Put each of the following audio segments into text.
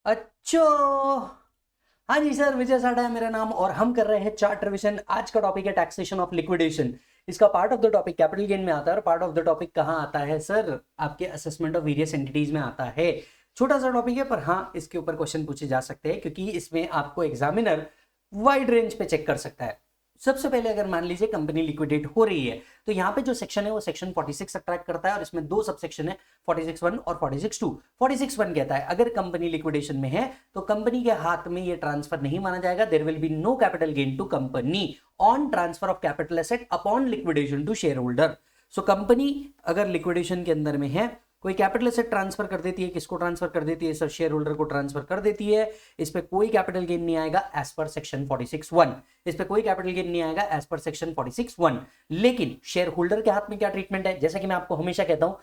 अच्छा, हाँ जी सर, विजय साडा है मेरा नाम और हम कर रहे हैं चार्ट रिवीजन। आज का टॉपिक है टैक्सेशन ऑफ लिक्विडेशन। इसका part of the topic capital gain में आता है और पार्ट ऑफ द टॉपिक कहाँ आता है सर? आपके असेसमेंट ऑफ वेरियस एंटिटीज में आता है। छोटा सा टॉपिक है पर हाँ, इसके ऊपर क्वेश्चन पूछे जा सकते हैं क्योंकि इसमें आपको एग्जामिनर वाइड रेंज पे चेक कर सकता है। सबसे पहले अगर मान लीजिए कंपनी लिक्विडेट हो रही है तो यहाँ पे जो सेक्शन है वो सेक्शन 46 अट्रैक्ट करता है और इसमें दो सब सेक्शन है, 46(1) और 46(2). 46(1) कहता है अगर कंपनी लिक्विडेशन में है तो कंपनी के हाथ में ये ट्रांसफर नहीं माना जाएगा। There will be no capital gain to company on transfer of capital asset upon liquidation to shareholder. So company अगर लिक्विडेशन के अंदर में है, कोई कैपिटल एसेट ट्रांसफर कर देती है, किसको ट्रांसफर कर देती है सर? शेयर होल्डर को ट्रांसफर कर देती है। इस पे कोई कैपिटल गेन नहीं आएगा एज पर सेक्शन 46(1). इस पे कोई कैपिटल गेन नहीं आएगा एज पर सेक्शन 46(1). लेकिन शेयर होल्डर के हाथ में क्या ट्रीटमेंट है? जैसा कि मैं आपको हमेशा कहता हूं,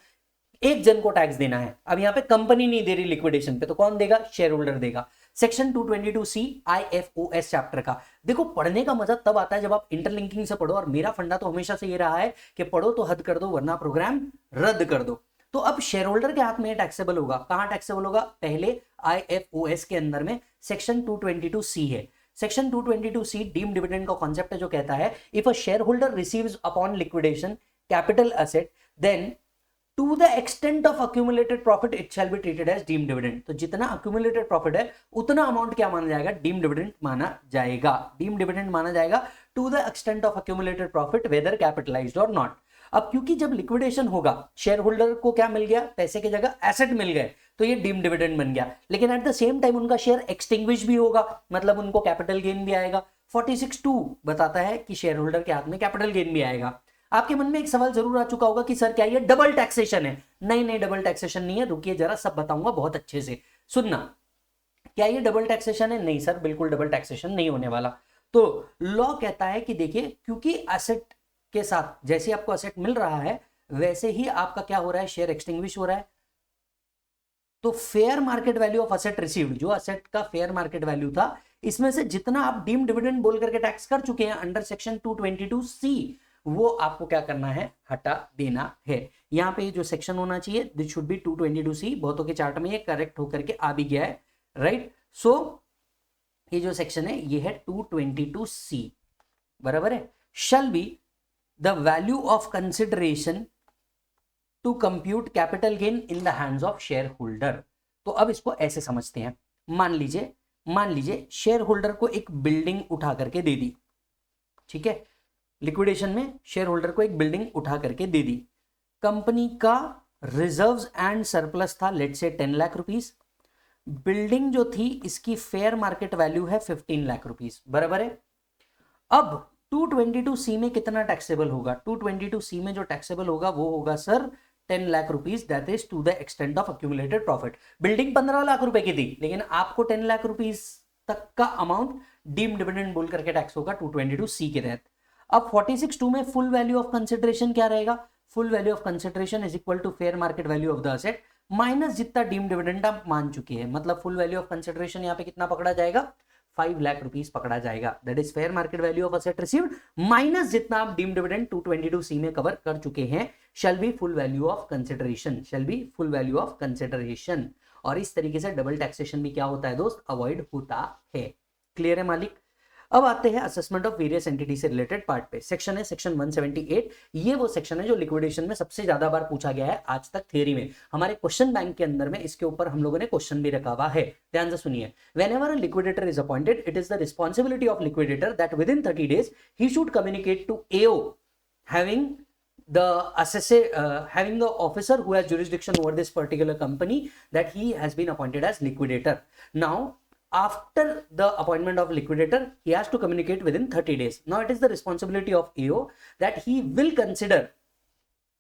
एक जन को टैक्स देना है। अब यहाँ पे कंपनी नहीं दे रही लिक्विडेशन पे तो कौन देगा? शेयर होल्डर देगा। सेक्शन 222C IFOS चैप्टर का देखो, पढ़ने का मजा तब आता है जब आप इंटरलिंकिंग से पढ़ो। और मेरा फंडा तो हमेशा से ये रहा है कि पढ़ो तो हद कर दो वरना प्रोग्राम रद्द कर दो। तो अब शेयर होल्डर के हाथ में टैक्सेबल होगा। कहां टैक्सेबल होगा? पहले IFOS के अंदर में सेक्शन 222C है। सेक्शन 222C डीम्ड डिविडेंड का कॉन्सेप्ट है जो कहता है if a shareholder receives upon liquidation capital asset then to the extent of accumulated profit it shall be treated as deemed dividend. तो जितना अक्यूमुलेटेड प्रॉफिट है उतना अमाउंट क्या माना जाएगा? डीम्ड डिविडेंड माना जाएगा। डीम्ड डिविडेंड माना जाएगा to the extent of accumulated profit whether capitalised और नॉट। अब क्योंकि जब लिक्विडेशन होगा शेयर होल्डर को क्या मिल गया? पैसे की जगह एसेट मिल गए तो ये डीम्ड डिविडेंड बन गया। लेकिन एट द सेम टाइम उनका शेयर एक्सटिंग्विश भी होगा, मतलब उनको कैपिटल गेन भी आएगा। 46(2) बताता है कि शेयर होल्डर के हाथ में कैपिटल गेन भी आएगा। आपके मन में एक सवाल जरूर आ चुका होगा कि सर क्या ये डबल टैक्सेशन है? नहीं नहीं, डबल टैक्सेशन नहीं है। रुकिए जरा, सब बताऊंगा बहुत अच्छे से, सुनना। क्या ये डबल टैक्सेशन है? नहीं सर, बिल्कुल डबल टैक्सेशन नहीं होने वाला। तो लॉ कहता है कि देखिए, क्योंकि एसेट के साथ जैसे आपको एसेट मिल रहा है वैसे ही आपका क्या हो रहा है? शेयर एक्सटिंग्विश हो रहा है। तो fair market value of asset received, जो एसेट का फेयर मार्केट वैल्यू था, इसमें से जितना आप डीम्ड डिविडेंड बोल करके टैक्स कर चुके हैं अंडर सेक्शन 222C, वो आपको क्या करना है? हटा देना है। यहां पे जो सेक्शन होना चाहिए दिस शुड बी 222C। बहुतों के चार्ट में ये करेक्ट होकर के आ भी गया है, राइट? सो ये जो सेक्शन है ये है 222C, बराबर है। Shall be the value of consideration to compute capital gain in the hands of shareholder. तो अब इसको ऐसे समझते हैं। मान लीजिए शेयर होल्डर को एक बिल्डिंग उठा करके दे दी, ठीक है? लिक्विडेशन में शेयर होल्डर को एक बिल्डिंग उठा करके दे दी। कंपनी का रिजर्व्स एंड सरप्लस था लेट से 10 लाख रुपीस। बिल्डिंग जो थी इसकी फेयर मार्केट वैल्यू है 15 लाख रुपीस, बराबर है। अब 222C में कितना टैक्सेबल होगा? 222C में जो टैक्सेबल होगा वो होगा sir 10 lakh rupees, that is to the extent of accumulated profit. Building 15 lakh रुपए की थी लेकिन आपको 10 लाख रुपीस तक का अमाउंट डीम्ड डिविडेंड बोल करके टैक्स होगा 222C के तहत। अब 46(2) में फुल वैल्यू ऑफ कंसिडरेशन क्या रहेगा? Full value of consideration is equal to fair market value of the asset minus जितना डीम्ड डिविडेंड आप मान चुके हैं। मतलब फुल वैल्यू ऑफ कंसिडरेशन यहाँ पे कितना पकड़ा जाएगा? 5 लाख रुपीस पकड़ा जाएगा। That is fair market value of asset received minus जितना आप डीम्ड डिविडेंड 222C में कवर कर चुके हैं। Shall be full value of consideration, shall be full value of consideration. और इस तरीके से डबल टैक्सेशन भी क्या होता है दोस्त? अवॉइड होता है। क्लियर है मालिक? अब आते हैं असेसमेंट ऑफ वेरियस एंटिटी से रिलेटेड पार्ट पे। सेक्शन है सेक्शन 178। ये वो सेक्शन है जो लिक्विडेशन में सबसे ज्यादा बार पूछा गया है आज तक थियरी में। हमारे क्वेश्चन बैंक के अंदर में इसके ऊपर हम लोगों ने क्वेश्चन भी रखा हुआ है, ध्यान से सुनिए। Whenever a liquidator is appointed it is the responsibility of liquidator that within 30 days he should communicate to AO having having the officer who has jurisdiction over this particular company that he has been appointed as liquidator. Now after the appointment of liquidator he has to communicate within 30 days. Now it is the responsibility of AO that he will consider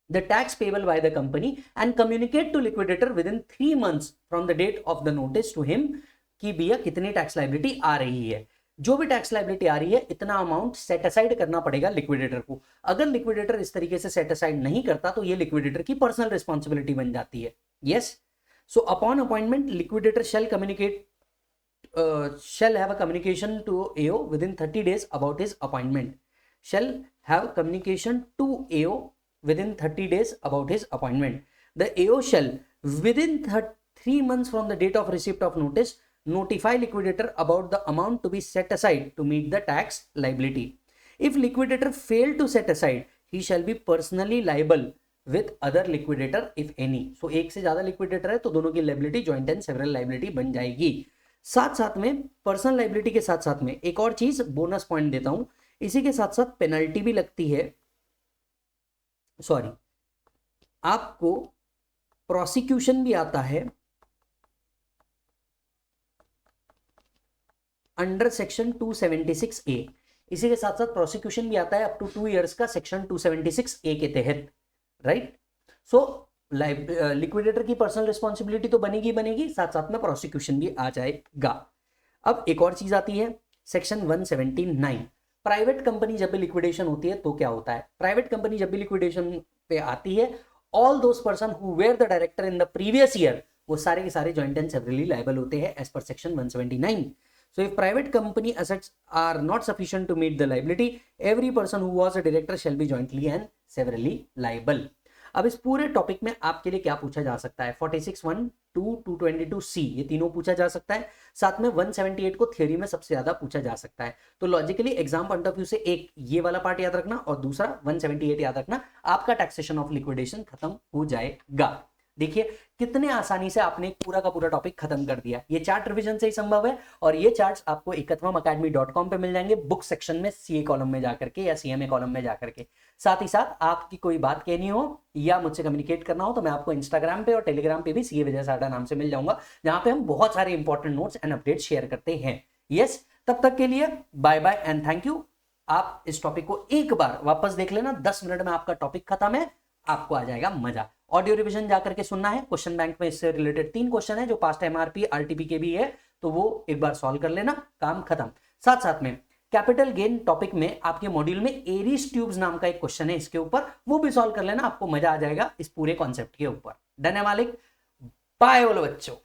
the tax payable by the company and communicate to liquidator within 3 months from the date of the notice to him कि भैया कितनी tax liability आ रही है। जो भी tax liability आ रही है इतना अमाउंट सेट असाइड करना पड़ेगा लिक्विडेटर को। अगर लिक्विडेटर इस तरीके से सेट असाइड नहीं करता तो ये लिक्विडेटर की पर्सनल रिस्पॉन्सिबिलिटी बन जाती है। Yes, so upon appointment liquidator shall have a communication to AO within 30 days about his appointment. Shall have communication to AO within 30 days about his appointment. The AO shall within 3 months from the date of receipt of notice notify liquidator about the amount to be set aside to meet the tax liability. If liquidator fail to set aside, he shall be personally liable with other liquidator if any. So एक से ज्यादा liquidator है तो दोनों की liability joint and several liability बन जाएगी. साथ साथ में पर्सनल लाइबिलिटी के साथ साथ में एक और चीज बोनस पॉइंट देता हूं, इसी के साथ साथ पेनल्टी भी लगती है, सॉरी आपको प्रोसिक्यूशन भी आता है अंडर सेक्शन 276A. इसी के साथ साथ प्रोसिक्यूशन भी आता है अप टू 2 इयर्स का सेक्शन 276A के तहत, राइट. सो लिक्विडेटर की पर्सनल रिस्पॉन्सिबिलिटी तो बनेगी, साथ साथ में प्रोसिक्यूशन भी आ जाएगा. अब एक और चीज आती है सेक्शन 179. प्राइवेट कंपनी जब भी लिक्विडेशन होती है तो क्या होता है, प्राइवेट कंपनी जब भी लिक्विडेशन पे आती है, all those person who were the director in the previous year, वो सारे के सारे जॉइंट एंड सेवरली लायबल होते हैं as per section 179. So if private company assets are not sufficient to meet the liability, every person who was a director shall be jointly and severally liable. अब इस पूरे topic में आपके लिए क्या पूछा जा सकता है, 46(1), 2, 222C ये तीनों पूछा जा सकता है. साथ में 178 को थ्योरी में सबसे ज्यादा पूछा जा सकता है. तो logically exam point of view से एक ये वाला पार्ट याद रखना और दूसरा 178 याद रखना, आपका टैक्सेशन ऑफ लिक्विडेशन खत्म हो जाएगा. देखिए कितने आसानी से आपने पूरा का पूरा टॉपिक खत्म कर दिया. ये चार्ट रिवीजन से ही संभव है और ये चार्ट्स आपको ekathamacademy.com पे मिल जाएंगे बुक सेक्शन में सीए कॉलम में जाकर के या सीएमए कॉलम में जाकर के. साथ ही साथ आपकी कोई बात कहनी हो या मुझसे कम्युनिकेट करना हो तो मैं आपको इंस्टाग्राम पे और टेलीग्राम पे भी सीए विजय साडा नाम से मिल जाऊंगा, जहां पे हम बहुत सारे important notes and update share करते हैं. यस, तब तक के लिए bye bye and thank you. आप इस टॉपिक को एक बार वापस देख लेना, 10 मिनट में आपका टॉपिक खत्म है, आपको आ जाएगा मजा. ऑडियो रिवीजन जाकर के सुनना है. क्वेश्चन बैंक में इससे रिलेटेड 3 क्वेश्चन है जो पास्ट एमआरपी आरटीपी के भी है, तो वो एक बार सॉल्व कर लेना, काम खत्म. साथ साथ में कैपिटल गेन टॉपिक में आपके मॉड्यूल में एरीज ट्यूब्स नाम का एक क्वेश्चन है, इसके ऊपर वो भी सॉल्व कर लेना, आपको मजा आ जाएगा इस पूरे कॉन्सेप्ट के ऊपर. डन है मालिक, बाय बोलो बच्चों.